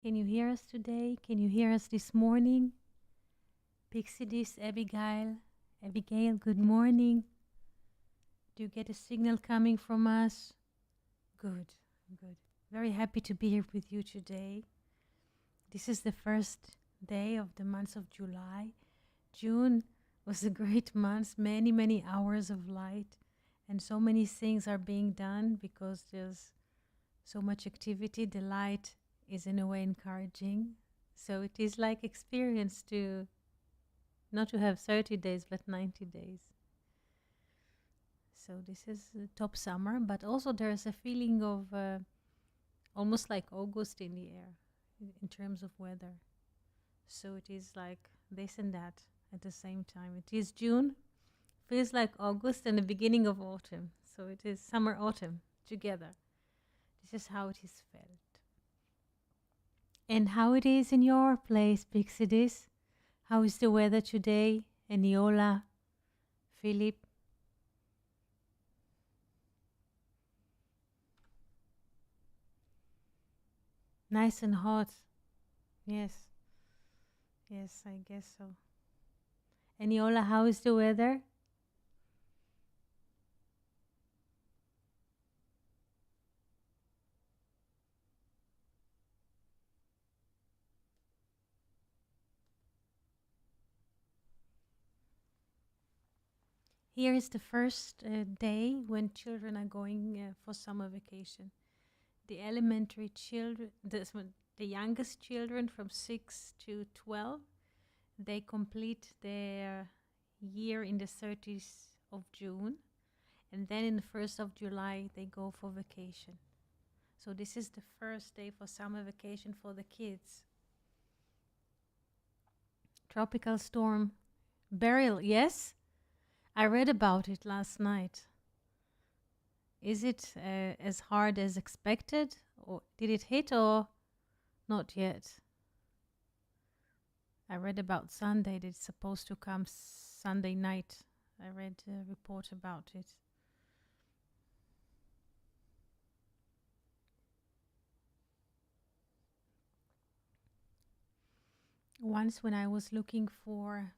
Can you hear us today? Can you hear us this morning? Pixidis, Abigail. Abigail, good morning. Do you get a signal coming from us? Good, good. Very happy to be here with you today. This is the first day of the month of July. June was a great month, many, many hours of light, and so many things are being done because there's so much activity. The light is in a way encouraging. So it is like experience to not to have 30 days but 90 days. So this is top summer, but also there's a feeling of almost like August in the air in terms of weather. So it is like this and that at the same time. It is June, feels like August and the beginning of autumn. So it is summer, autumn together. This is how it is felt. And how it is in your place, Pixidis? How is the weather today? Eniola, Philip? Nice and hot. Yes. Yes, I guess so. Eniola, how is the weather? Here is the first day when children are going for summer vacation. The elementary children, the youngest children from 6 to 12, they complete their year in the 30th of June, and then in the 1st of July they go for vacation. So this is the first day for summer vacation for the kids. Tropical storm Beryl, yes? I read about it last night. Is it as hard as expected? Or did it hit or not yet? I read about Sunday that it's supposed to come Sunday night. I read a report about it. Once when I was looking for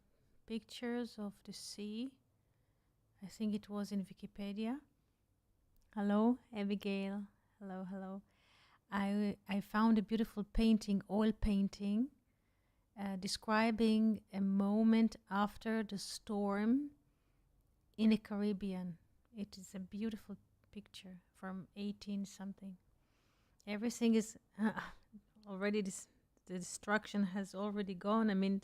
pictures of the sea, I think it was in Wikipedia. Hello, Abigail. Hello, hello. I found a beautiful painting, oil painting, describing a moment after the storm in the Caribbean. It is a beautiful picture from 18 something. Everything is already the destruction has already gone. I mean,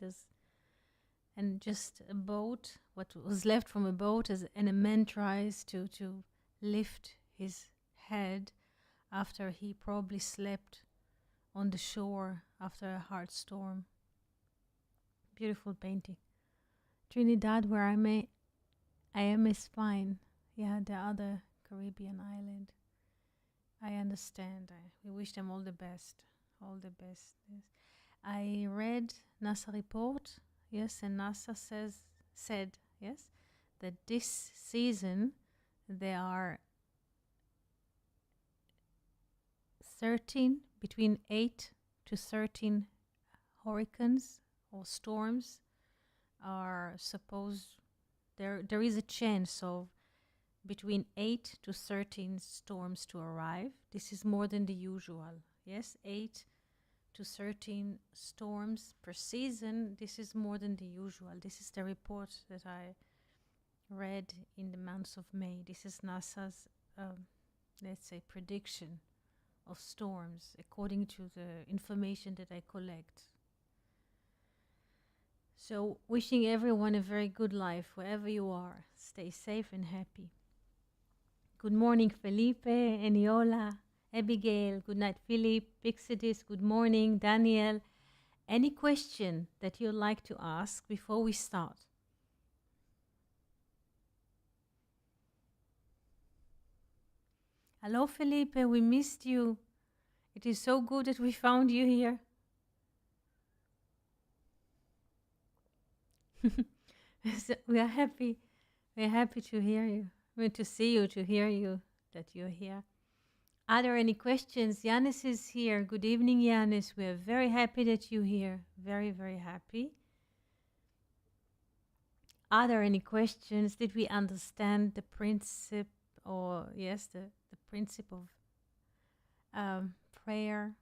and just a boat, what was left from a boat, and a man tries to lift his head after he probably slept on the shore after a hard storm. Beautiful painting. Trinidad, where I am is fine. Yeah, the other Caribbean island. I understand. We wish them all the best. All the best. Yes. I read NASA report. Yes, and NASA said yes that this season there are 13 between 8 to 13 hurricanes or storms are supposed there is a chance of between 8 to 13 storms to arrive. This is more than the usual. Yes, 8 to 13 storms per season. This is more than the usual. This is the report that I read in the month of May. This is NASA's, let's say, prediction of storms according to the information that I collect. So, wishing everyone a very good life wherever you are. Stay safe and happy. Good morning, Felipe, Eniola, Abigail. Good night, Philip, Pixidis. Good morning, Daniel. Any question that you'd like to ask before we start? Hello, Felipe. We missed you. It is so good that we found you here. So we are happy. We are happy to hear you. To see you, to hear you, that you're here. Are there any questions? Yanis is here. Good evening, Yanis. We are very happy that you're here. Very, very happy. Are there any questions? Did we understand the principle, or yes, the principle of prayer?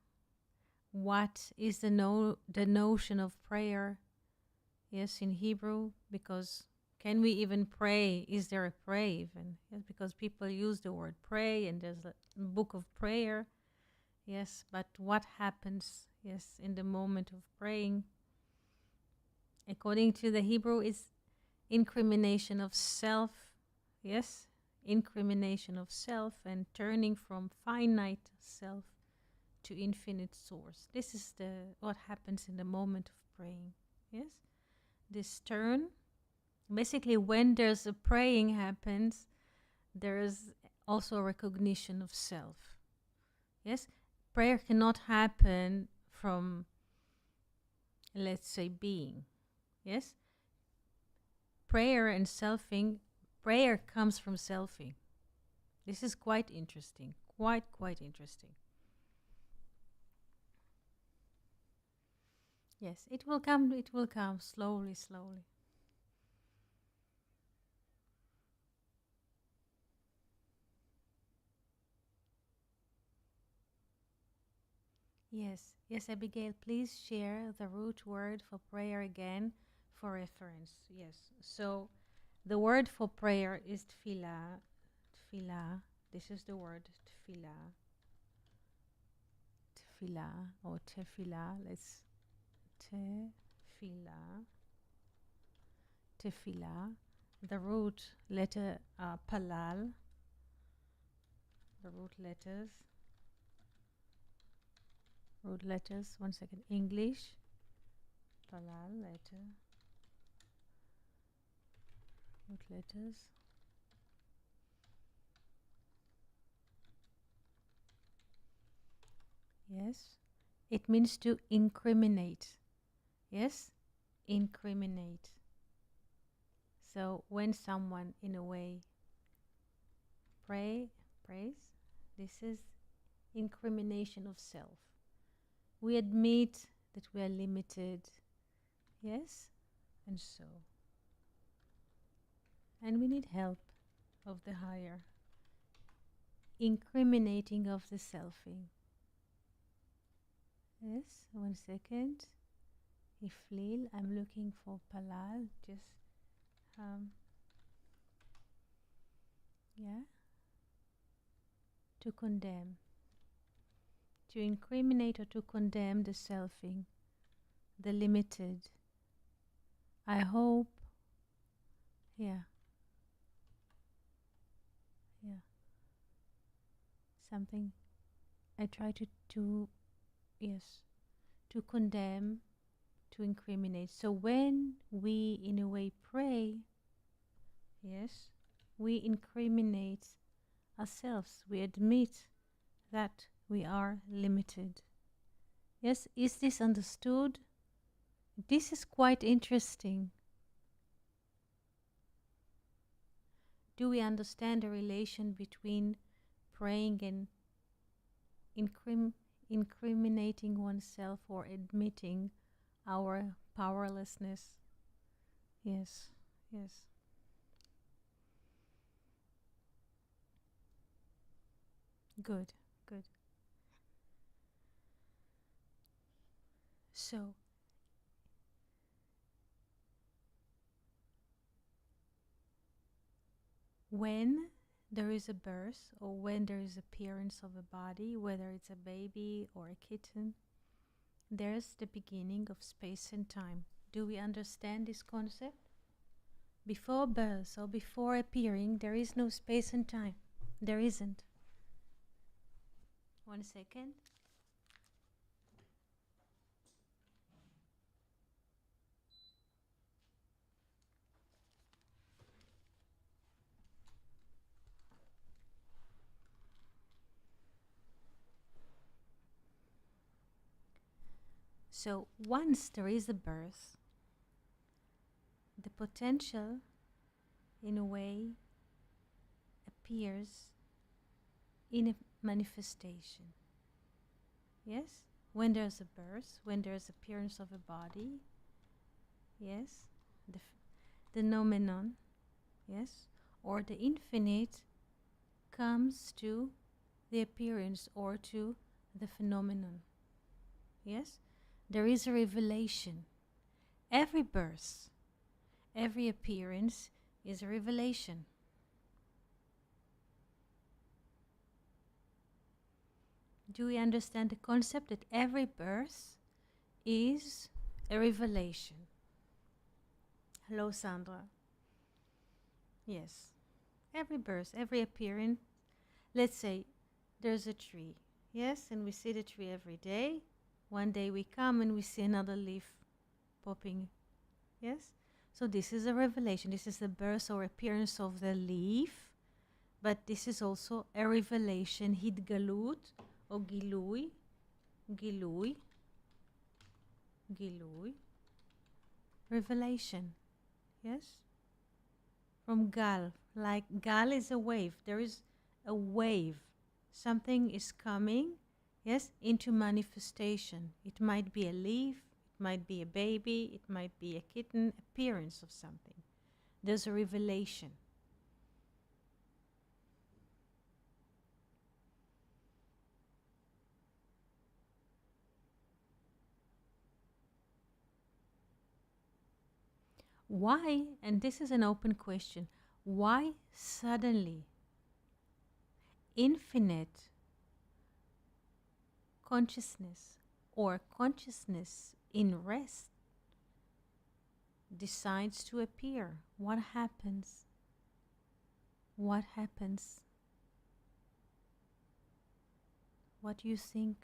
What is the notion of prayer? Yes, in Hebrew, because can we even pray? Is there a pray even? Yes, because people use the word pray, and there's a book of prayer. Yes, but what happens, yes, in the moment of praying? According to the Hebrew, is incrimination of self, yes, incrimination of self and turning from finite self to infinite source. This is what happens in the moment of praying, yes. This turn, basically when there's a praying happens, there's also a recognition of self, yes. Prayer cannot happen from, let's say, being, yes. Prayer and selfing, prayer comes from selfing. This is quite interesting, quite interesting. Yes, it will come slowly, slowly. Yes, Abigail, please share the root word for prayer again for reference. Yes, so the word for prayer is tefillah. Tefillah, this is the word tefillah. Tefillah or tefillah, let's tefillah. Tefillah, the root letter palal, the root letters, one second, English, palal letter, root letters. Yes, it means to incriminate. Yes, incriminate. So when someone in a way prays, this is incrimination of self. We admit that we are limited, yes, and so. And we need help of the higher. Incriminating of the selfing. Yes, one second. Iflil, I'm looking for palal, just, yeah, to condemn. To incriminate or to condemn the selfing, the limited. I hope, yeah, something I try to yes, to condemn, to incriminate. So when we in a way pray, yes, we incriminate ourselves. We admit that we are limited. Yes, is this understood? This is quite interesting. Do we understand the relation between praying and incriminating oneself or admitting our powerlessness? Yes, yes. Good, good. So, when there is a birth or when there is appearance of a body, whether it's a baby or a kitten, there's the beginning of space and time. Do we understand this concept? Before birth or before appearing, there is no space and time. There isn't. One second. So once there is a birth, the potential, in a way, appears in manifestation. Yes? When there's a birth, when there's appearance of a body, yes? The noumenon, yes? Or the infinite comes to the appearance or to the phenomenon. Yes? There is a revelation. Every birth, every appearance is a revelation. Do we understand the concept that every birth is a revelation? Hello, Sandra. Yes. Every birth, every appearance. Let's say there's a tree. Yes, and we see the tree every day. One day we come and we see another leaf popping. Yes? So this is a revelation. This is the birth or appearance of the leaf. But this is also a revelation, Hidgalut, or Gilui, Gilui, Gilui, revelation, yes? From Gal, like Gal is a wave. There is a wave. Something is coming, yes, into manifestation. It might be a leaf, it might be a baby, it might be a kitten, appearance of something. There's a revelation. Why, and this is an open question, why suddenly infinite consciousness or consciousness in rest decides to appear? What happens? What happens? What do you think?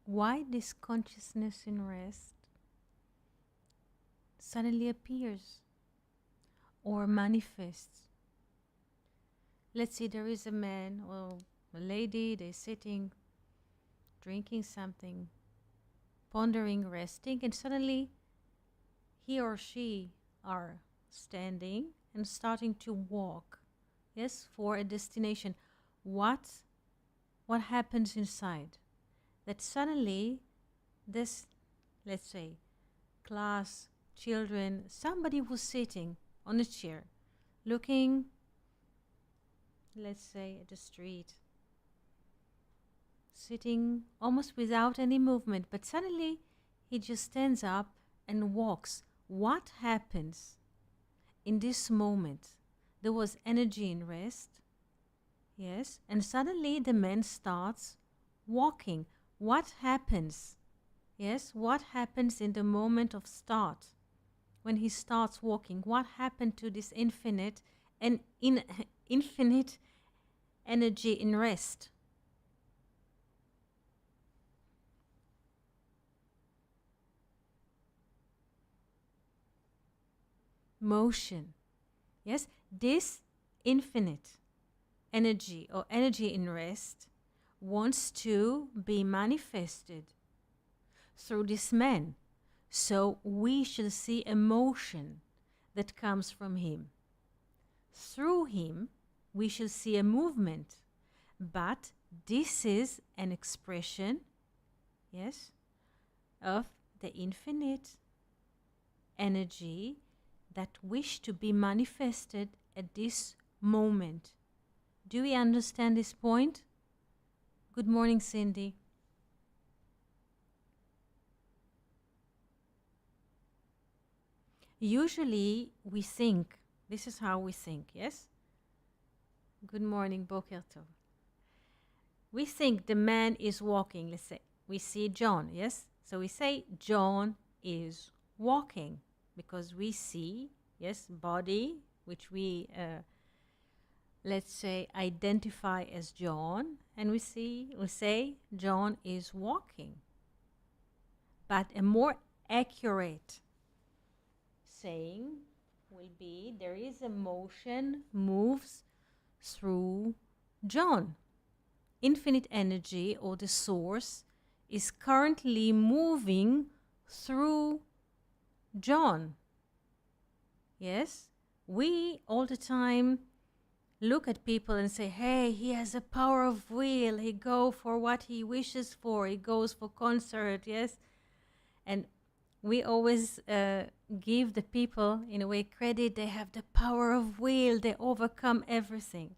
Why this consciousness in rest suddenly appears or manifests? Let's say there is a man or a lady, they're sitting, drinking something, pondering, resting, and suddenly he or she are standing and starting to walk, yes, for a destination. What happens inside? That suddenly this, let's say, class, children, somebody was sitting on a chair, looking, let's say, at the street, sitting almost without any movement, but suddenly he just stands up and walks. What happens in this moment? There was energy in rest, yes, and suddenly the man starts walking. What happens? Yes, what happens in the moment of start? When he starts walking, what happened to this infinite and infinite energy in rest? Motion. Yes, this infinite energy or energy in rest wants to be manifested through this man. So we shall see a motion that comes from him. Through him, we shall see a movement. But this is an expression, yes, of the infinite energy that wish to be manifested at this moment. Do we understand this point? Good morning, Cindy. Usually we think, this is how we think, yes? Good morning, Boker Tov. We think the man is walking, let's say. We see John, yes? So we say John is walking because we see, yes, body, which we, let's say, identify as John, and we say John is walking. But a more accurate saying will be there is a motion moves through John. Infinite energy or the source is currently moving through John. Yes, we all the time look at people and say, hey, he has a power of will. He go for what he wishes for. He goes for concert, yes? And we always give the people, in a way, credit. They have the power of will. They overcome everything.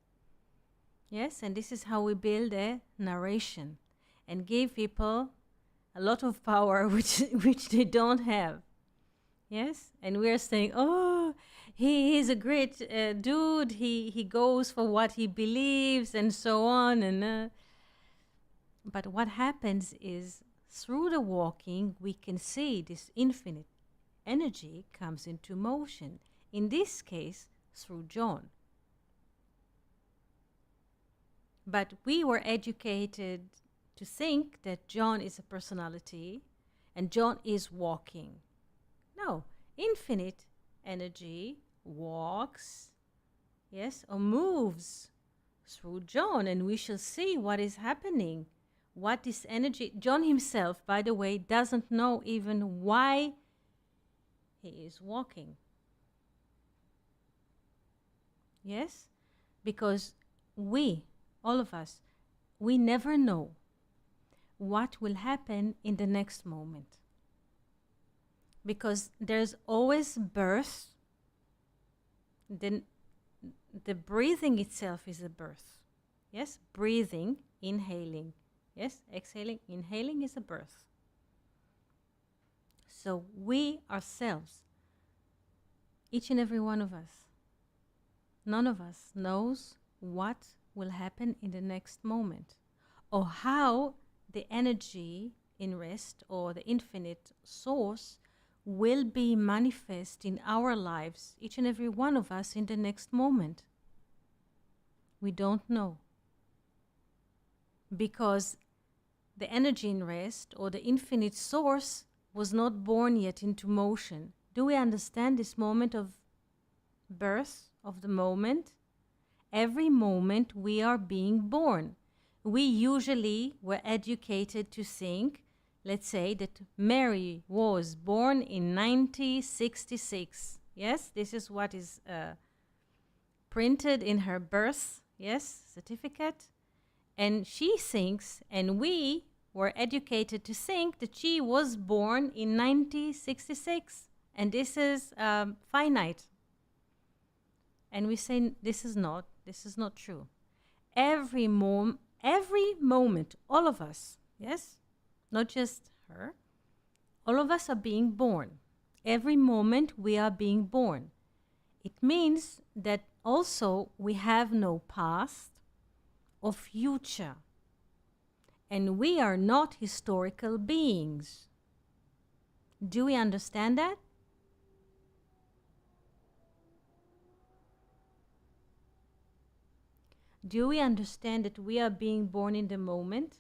Yes, and this is how we build a narration and give people a lot of power which they don't have. Yes, and we're saying, oh, he is a great dude. He goes for what he believes and so on. And but what happens is, through the walking, we can see this infinite energy comes into motion. In this case, through John. But we were educated to think that John is a personality and John is walking. No, infinite energy walks, yes, or moves through John, and we shall see what is happening. What this energy, John himself, by the way, doesn't know even why he is walking. Yes, because we, all of us, we never know what will happen in the next moment. Because there's always birth. Then the breathing itself is a birth. Yes, breathing, inhaling. Yes, exhaling, inhaling is a birth. So we ourselves, each and every one of us, none of us knows what will happen in the next moment, or how the energy in rest or the infinite source will be manifest in our lives, each and every one of us, in the next moment. We don't know. Because the energy in rest or the infinite source was not born yet into motion. Do we understand this moment of birth, of the moment? Every moment we are being born. We usually were educated to think, let's say, that Mary was born in 1966. Yes, this is what is printed in her birth, yes, certificate. And she thinks, and we were educated to think, that she was born in 1966. And this is finite. And we say, this is not true. Every moment, all of us, yes, not just her, all of us are being born. Every moment we are being born. It means that also we have no past or future. And we are not historical beings. Do we understand that? Do we understand that we are being born in the moment?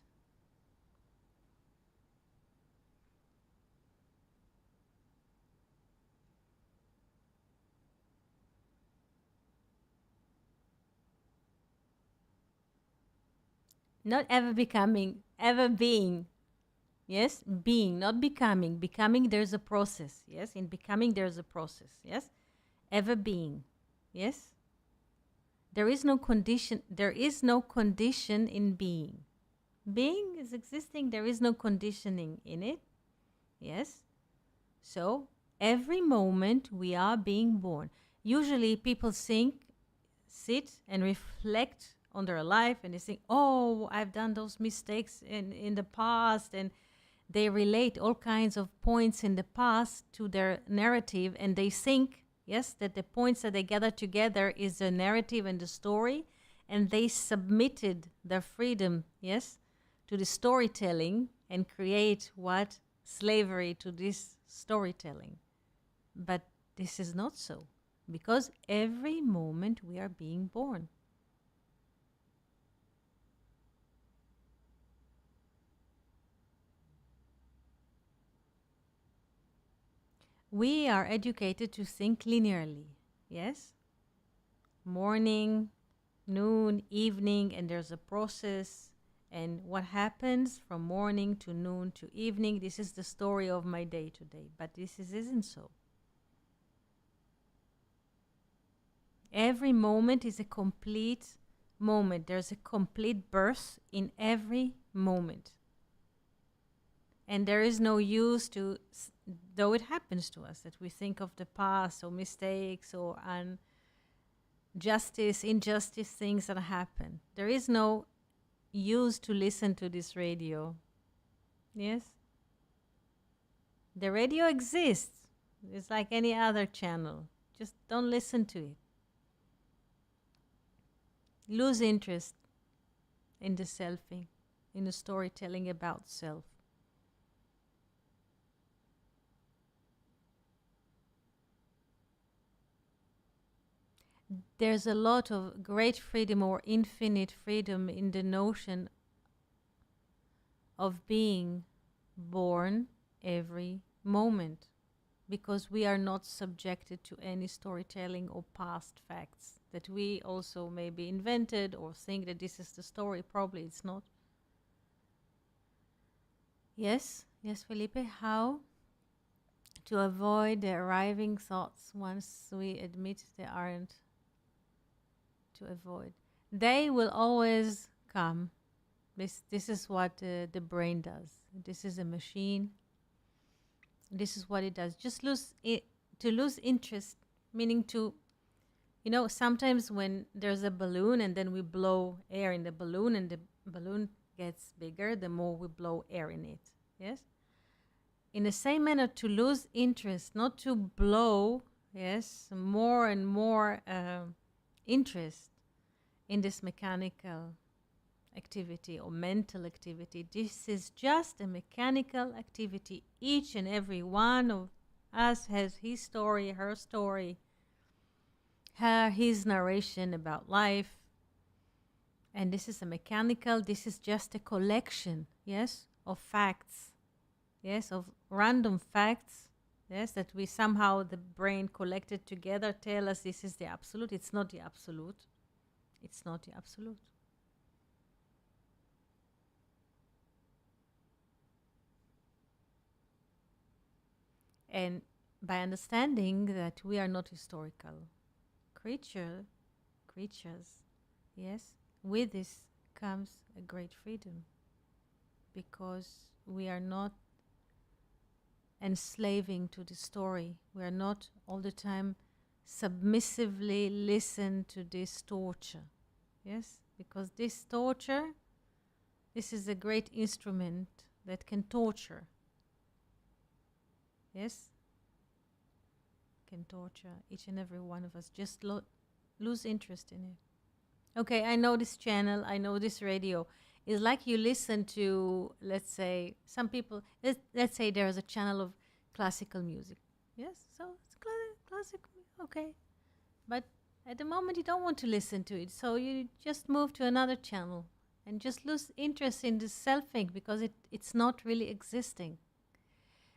Not ever becoming, ever being. Yes, being, not becoming. Becoming, there's a process. Yes, in becoming, there's a process. Yes, ever being. Yes, there is no condition. There is no condition in being. Being is existing. There is no conditioning in it. Yes, so every moment we are being born. Usually, people think, sit and reflect on their life, and they think, oh, I've done those mistakes in the past, and they relate all kinds of points in the past to their narrative, and they think, yes, that the points that they gather together is the narrative and the story, and they submitted their freedom, yes, to the storytelling and create what? Slavery to this storytelling. But this is not so, because every moment we are being born. We are educated to think linearly, yes? Morning, noon, evening, and there's a process. And what happens from morning to noon to evening, this is the story of my day today. But this isn't so. Every moment is a complete moment. There's a complete birth in every moment. And there is no use to, though it happens to us, that we think of the past or mistakes or injustice, things that happen. There is no use to listen to this radio. Yes? The radio exists. It's like any other channel. Just don't listen to it. Lose interest in the selfing, in the storytelling about self. There's a lot of great freedom or infinite freedom in the notion of being born every moment, because we are not subjected to any storytelling or past facts that we also maybe invented or think that this is the story. Probably it's not. Yes, Felipe, how to avoid the arriving thoughts once we admit they aren't to avoid. They will always come. This is what the brain does. This is a machine. This is what it does. Just to lose interest, meaning to, sometimes when there's a balloon and then we blow air in the balloon and the balloon gets bigger, the more we blow air in it. Yes? In the same manner, to lose interest, not to blow, yes, more and more interest in this mechanical activity or mental activity. This is just a mechanical activity. Each and every one of us has his story, her story, his narration about life. And this is this is just a collection, yes, of facts, yes, of random facts, yes, that we somehow, the brain collected together, tell us this is the absolute. It's not the absolute. It's not the absolute. And by understanding that we are not historical creatures, yes, with this comes a great freedom, because we are not enslaving to the story. We are not all the time submissively listen to this torture. Yes, because this torture, this is a great instrument that can torture. Yes, can torture each and every one of us. Just lose interest in it. Okay, I know this channel, I know this radio. It's like you listen to, let's say, some people, let's say there is a channel of classical music. Yes, so it's classical, okay. But at the moment you don't want to listen to it, so you just move to another channel and just lose interest in the selfing, because it's not really existing.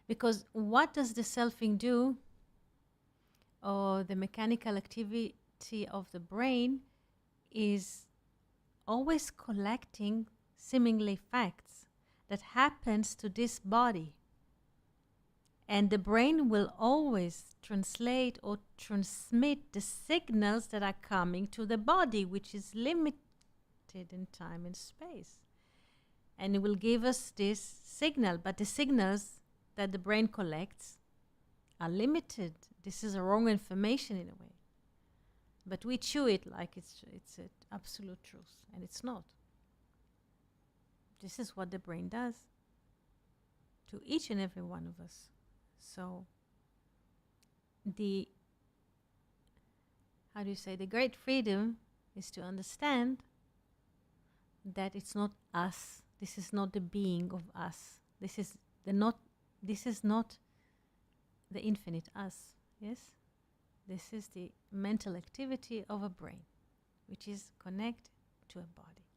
Because what does the selfing do, or the mechanical activity of the brain, is always collecting seemingly facts that happens to this body. And the brain will always translate or transmit the signals that are coming to the body, which is limited in time and space. And it will give us this signal, but the signals that the brain collects are limited. This is a wrong information in a way. But we chew it like it's an absolute truth, and it's not. This is what the brain does to each and every one of us. So the great freedom is to understand that it's not us. This is not the being of us. This is not the infinite us. Yes? This is the mental activity of a brain, which is connected to a body,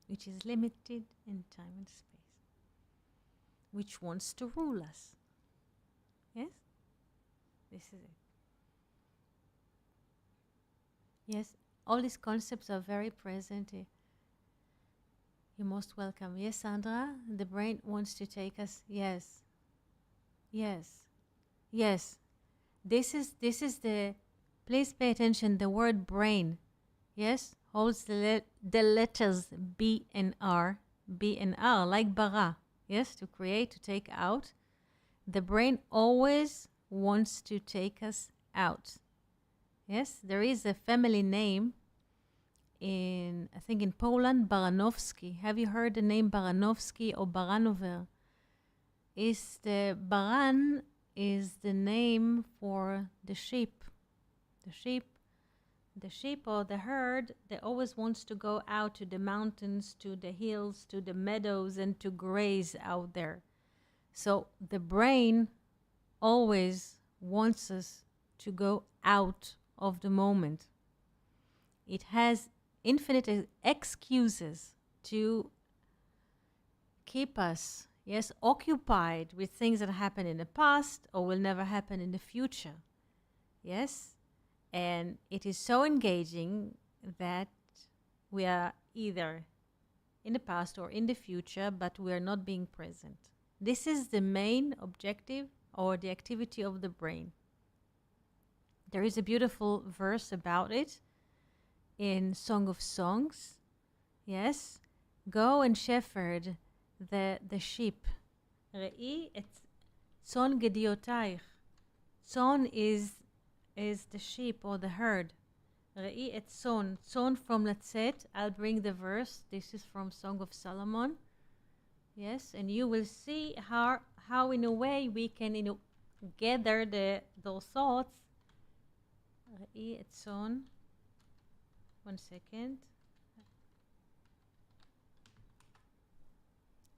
which is limited in time and space, which wants to rule us. Yes? This is it. Yes, all these concepts are very present. You're most welcome. Yes, Sandra, the brain wants to take us. Yes. Yes. Yes. This is the Please pay attention. The word brain, yes, holds the letters B and R. B and R, like bara, yes, to create, to take out. The brain always wants to take us out. Yes, there is a family name in, I think in Poland, Baranowski. Have you heard the name Baranowski or Baranover? Baran is the name for the sheep. The sheep or the herd, they always wants to go out to the mountains, to the hills, to the meadows, and to graze out there. So the brain always wants us to go out of the moment. It has infinite excuses to keep us, yes, occupied with things that happened in the past or will never happen in the future. Yes? And it is so engaging that we are either in the past or in the future, but we are not being present. This is the main objective or the activity of the brain. There is a beautiful verse about it in Song of Songs. Yes, go and shepherd the sheep. Re'i et tzon gediotaich. Tzon is the sheep or the herd. Re'i et tzon. Tzon from Latzet. I'll bring the verse. This is from Song of Solomon. Yes, and you will see how in a way we can gather those thoughts. Re'i et tzon. 1 second.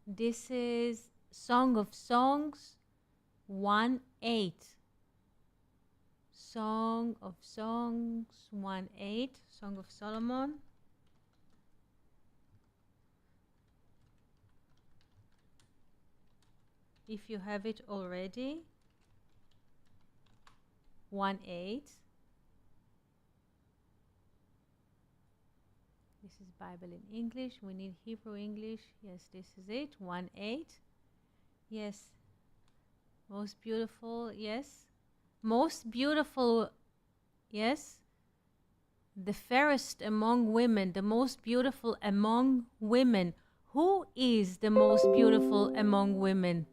This is Song of Songs 1:8. Song of Songs 1:8. Song of Solomon. If you have it already. 1:8. This is Bible in English. We need Hebrew English. Yes, this is it. 1:8. Yes. Most beautiful. Yes. Most beautiful. Yes. The fairest among women. The most beautiful among women. Who is the most beautiful among women?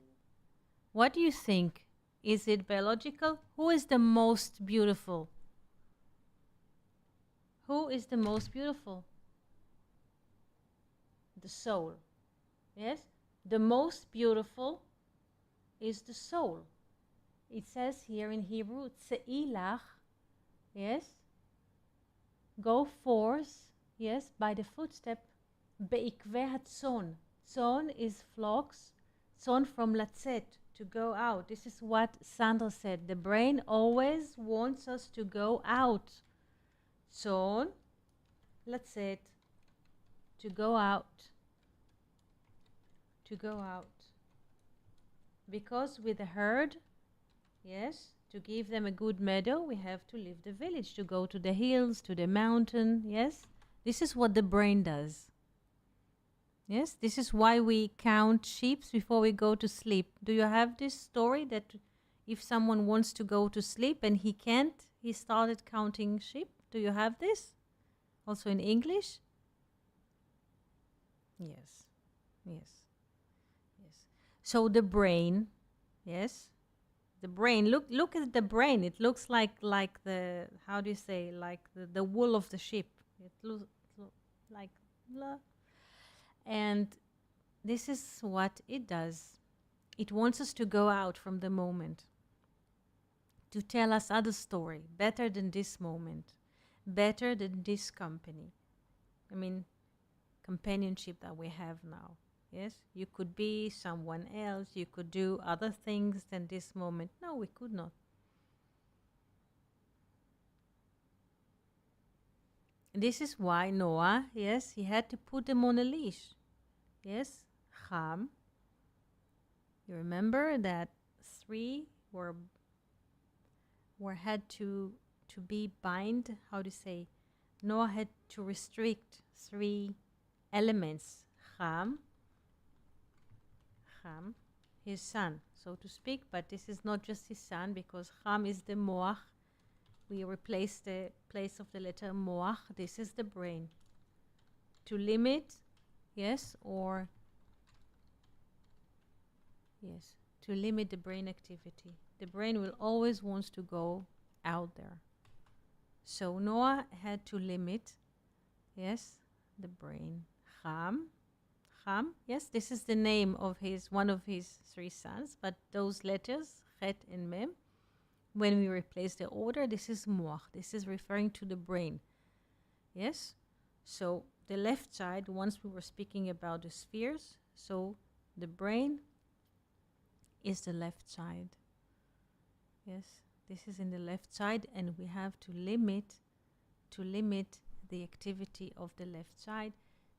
What do you think? Is it biological? Who is the most beautiful? Who is the most beautiful? The soul. Yes? The most beautiful is the soul. It says here in Hebrew, Tse'ilach, yes? Go forth, yes, by the footstep, Be'ikve hatzon. Tzon is flocks. Tzon from Latzet, to go out. This is what Sandra said. The brain always wants us to go out. Tzon, Latzet, to go out. To go out. Because with the herd, yes, to give them a good meadow, we have to leave the village, to go to the hills, to the mountain, yes? This is what the brain does. Yes, this is why we count sheep before we go to sleep. Do you have this story that if someone wants to go to sleep and he can't, he started counting sheep? Do you have this? Also in English? Yes, yes. So the brain, yes, the brain. Look at the brain. It looks like the, how do you say, like the wool of the sheep. It looks like blah. And this is what it does. It wants us to go out from the moment, to tell us other story, better than this moment, better than this company. I mean, companionship that we have now. Yes, you could be someone else. You could do other things than this moment. No, we could not. This is why Noah, yes, he had to put them on a leash. Yes, Ham. You remember that 3 were had to be bind. How to say? Noah had to restrict 3 elements. Ham, his son, so to speak, but this is not just his son, because Ham is the Moach, we replace the place of the letter moach. This is the brain. To limit, yes, or yes, to limit the brain activity. The brain will always wants to go out there. So Noah had to limit, yes, the brain. Ham, yes, this is the name of one of his three sons, but those letters, Chet and Mem, when we replace the order, this is moach. This is referring to the brain. Yes? So the left side, once we were speaking about the spheres, so the brain is the left side. Yes, this is in the left side, and we have to limit the activity of the left side.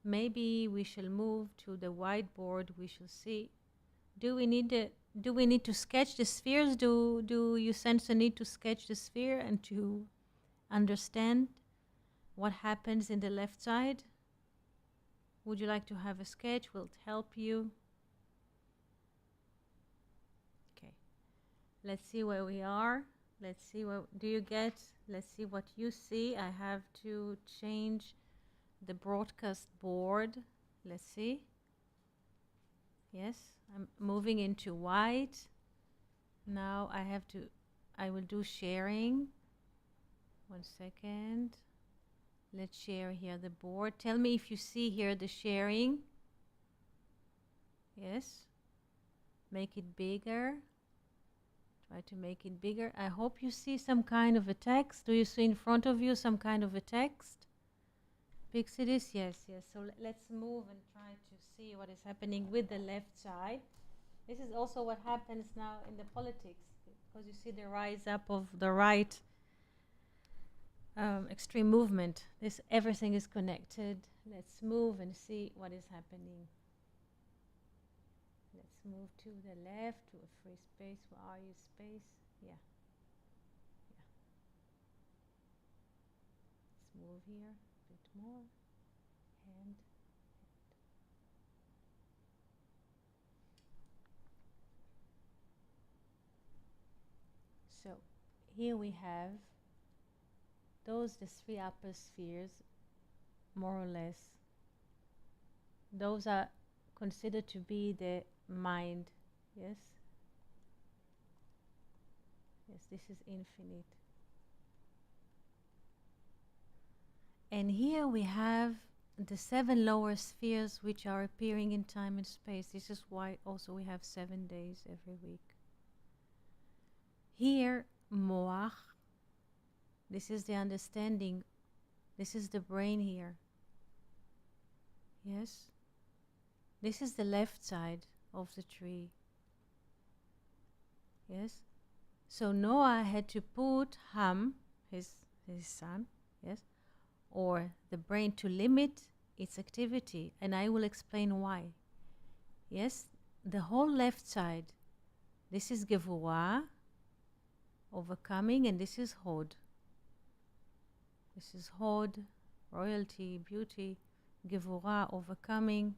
Maybe we shall move to the whiteboard. We shall see. Do we need to sketch the spheres? Do you sense a need to sketch the sphere and to understand what happens in the left side? Would you like to have a sketch? Will it help you? Okay. Let's see where we are. Let's see what do you get. Let's see what you see. I have to change the broadcast board. Let's see. Yes, I'm moving into white. Now I will do sharing. 1 second. Let's share here the board. Tell me if you see here the sharing. Yes. Make it bigger. Try to make it bigger. I hope you see some kind of a text. Do you see in front of you some kind of a text? Pixidis, yes. So let's move and try to see what is happening with the left side. This is also what happens now in the politics, because you see the rise up of the right extreme movement. Everything is connected. Let's move and see what is happening. Let's move to the left, to a free space. Where are you, space? Yeah. Let's move here a bit more. And so here we have the three upper spheres, more or less. Those are considered to be the mind. Yes, this is infinite. And here we have the 7 lower spheres, which are appearing in time and space. This is why also we have 7 days every week. Here, moach, this is the understanding. This is the brain here. Yes? This is the left side of the tree. Yes? So Noah had to put Ham, his son, yes, or the brain, to limit its activity, and I will explain why. Yes, the whole left side, this is Gevurah, overcoming, and this is Hod. This is Hod, royalty, beauty, Gevurah, overcoming.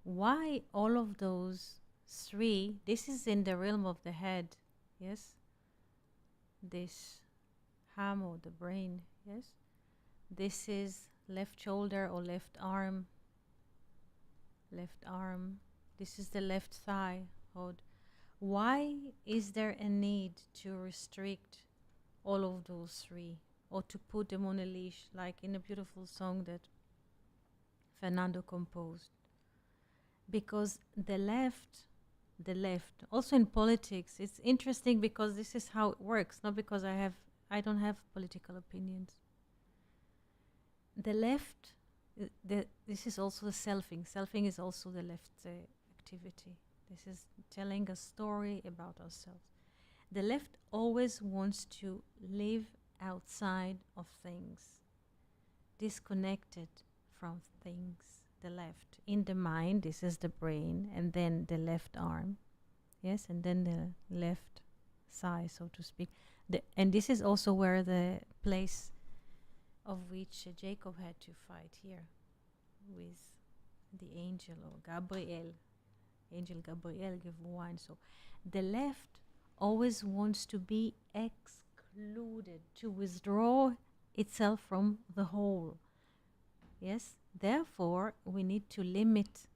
Why all of those three? This is in the realm of the head, yes? This Ham, or the brain, yes? This is left shoulder or left arm. Left arm. This is the left thigh, Hod. Why is there a need to restrict all of those three, or to put them on a leash, like in a beautiful song that Fernando composed? Because the left, also in politics, it's interesting because this is how it works, not because I don't have political opinions. The left, this is also the selfing. Selfing is also the left activity. This is telling a story about ourselves. The left always wants to live outside of things, disconnected from things. The left, in the mind, this is the brain, and then the left arm, yes, and then the left thigh, so to speak. And this is also where the place of which Jacob had to fight here with the angel, or Gabriel, angel Gabriel gave wine. So the left always wants to be excluded excluded, to withdraw itself from the whole. Yes, therefore, we need to limit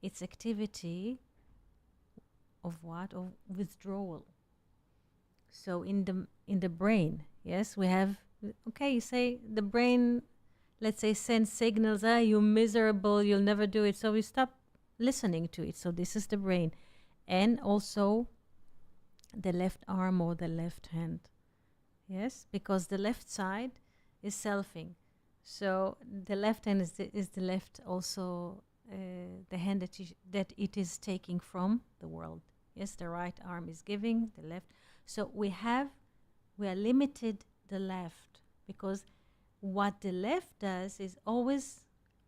its activity of what? Of withdrawal. So in the brain, yes, we have, okay, you say the brain, let's say, sends signals, you're miserable, you'll never do it. So we stop listening to it. So this is the brain. And also the left arm or the left hand. Yes, because the left side is selfing. So the left hand is the left also, the hand that it is taking from the world. Yes, the right arm is giving, the left. So we are limited the left, because what the left does is always,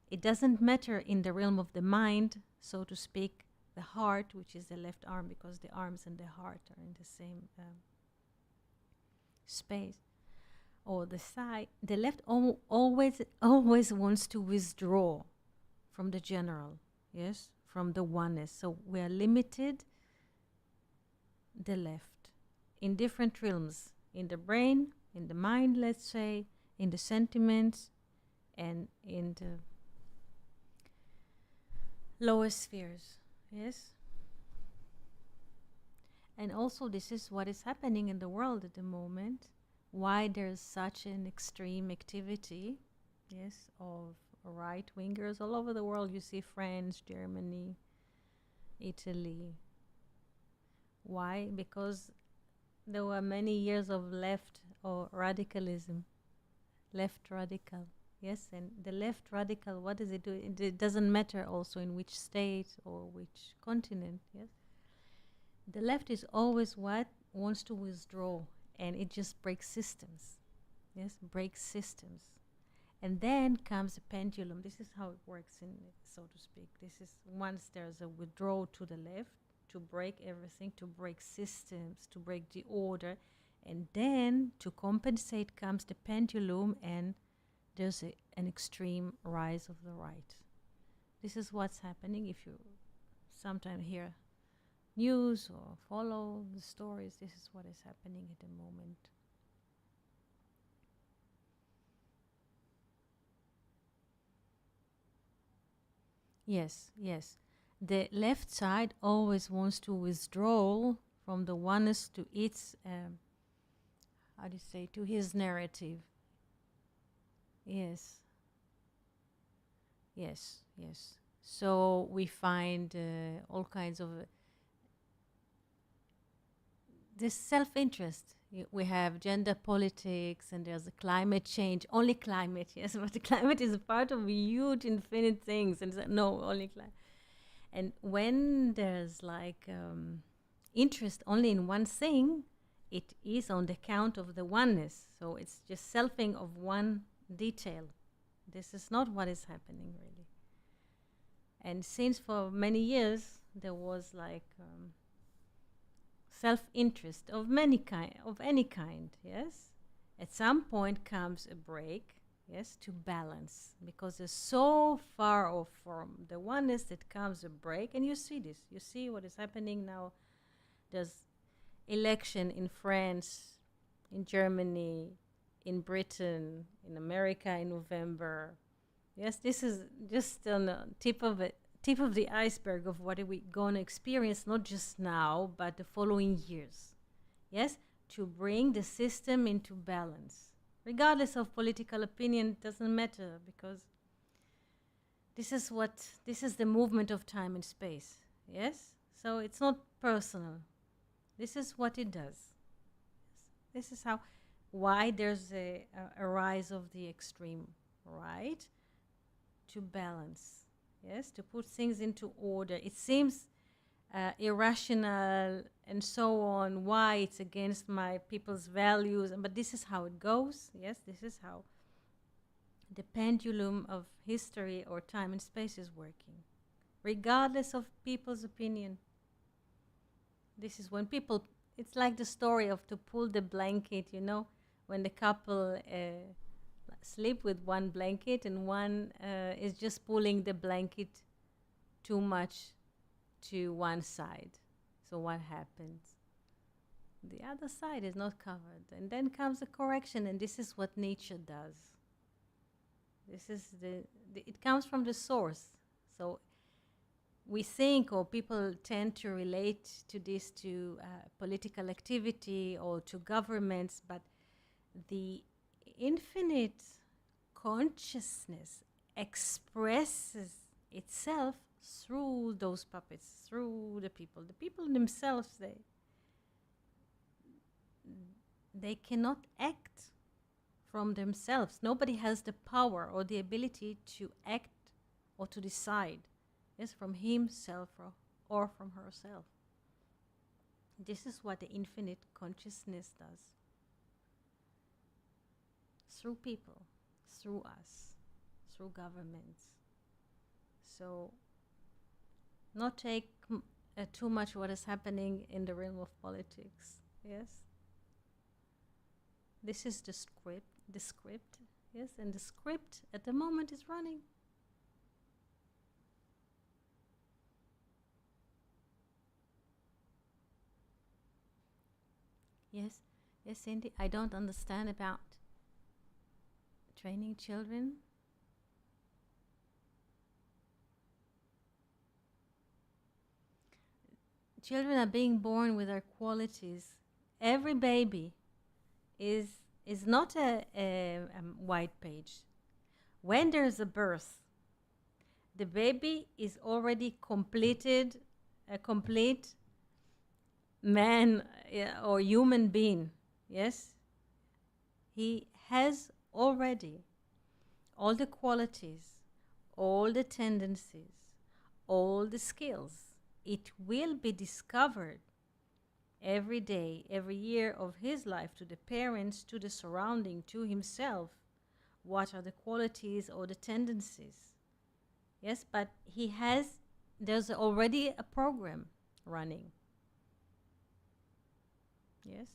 it doesn't matter in the realm of the mind, so to speak, the heart, which is the left arm, because the arms and the heart are in the same space, or the side. The left always wants to withdraw from the general, yes, from the oneness. So we are limited the left in different realms, in the brain, in the mind, let's say, in the sentiments, and in the lower spheres. Yes. And also, this is what is happening in the world at the moment. Why there's such an extreme activity, yes, of right wingers all over the world. You see France, Germany, Italy. Why? Because there were many years of left or radicalism, left radical. Yes, and the left radical, what does it do? It doesn't matter also in which state or which continent. Yes, the left is always what wants to withdraw, and it just breaks systems. Yes, breaks systems. And then comes a pendulum. This is how it works, so to speak. This is once there's a withdrawal to the left, to break everything, to break systems, to break the order. And then to compensate comes the pendulum, and there's an extreme rise of the right. This is what's happening. If you sometimes hear news or follow the stories, this is what is happening at the moment. Yes, yes. The left side always wants to withdraw from the oneness to its, how do you say, to his narrative. Yes. Yes, yes. So we find all kinds of this self-interest. We have gender politics, and there's a climate change. Only climate, yes, but the climate is a part of huge, infinite things. And no, only climate. And when there's like interest only in one thing, it is on the count of the oneness. So it's just selfing of one detail. This is not what is happening really. And since for many years there was like self-interest of any kind, yes. At some point comes a break, yes, to balance, because they're so far off from the oneness that comes a break. And you see this. You see what is happening now. There's election in France, in Germany, in Britain, in America in November. Yes, this is just on the tip of the iceberg of what are we going to experience, not just now, but the following years. Yes, to bring the system into balance. Regardless of political opinion, it doesn't matter, because this is the movement of time and space. Yes, so it's not personal. This is what it does. This is why there's a rise of the extreme right, to balance, yes, to put things into order. It seems irrational and so on, why it's against my people's values, but this is how it goes. Yes, this is how the pendulum of history or time and space is working, regardless of people's opinion. This is when people, it's like the story of to pull the blanket, when the couple sleep with one blanket, and one is just pulling the blanket too much to one side. So what happens? The other side is not covered. And then comes the correction, and this is what nature does. This is it comes from the source. So we think, or people tend to relate to this to political activity or to governments, but the infinite consciousness expresses itself through those puppets, through the people. The people themselves, they cannot act from themselves. Nobody has the power or the ability to act or to decide, yes, from himself or from herself. This is what the infinite consciousness does. Through people, through us, through governments. So, not take too much what is happening in the realm of politics, yes? This is the script, yes? And the script at the moment is running. Yes, yes, Cindy, I don't understand about training children. Children are being born with their qualities. Every baby is not a white page. When there's a birth, the baby is already completed, a complete man or human being. Yes, he has already all the qualities, all the tendencies, all the skills. It will be discovered every day, every year of his life, to the parents, to the surrounding, to himself. What are the qualities or the tendencies? Yes, but there's already a program running. Yes?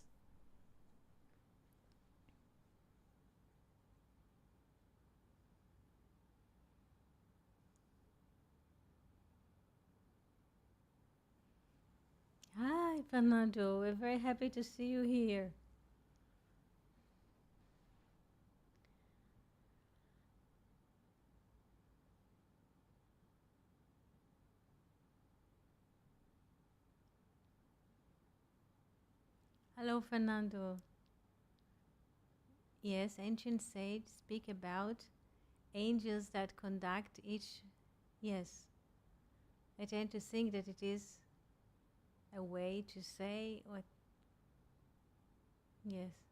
Hi, Fernando. We're very happy to see you here. Hello, Fernando. Yes, ancient sage speak about angels that conduct each. Yes, I tend to think that it is a way to say what. Yes.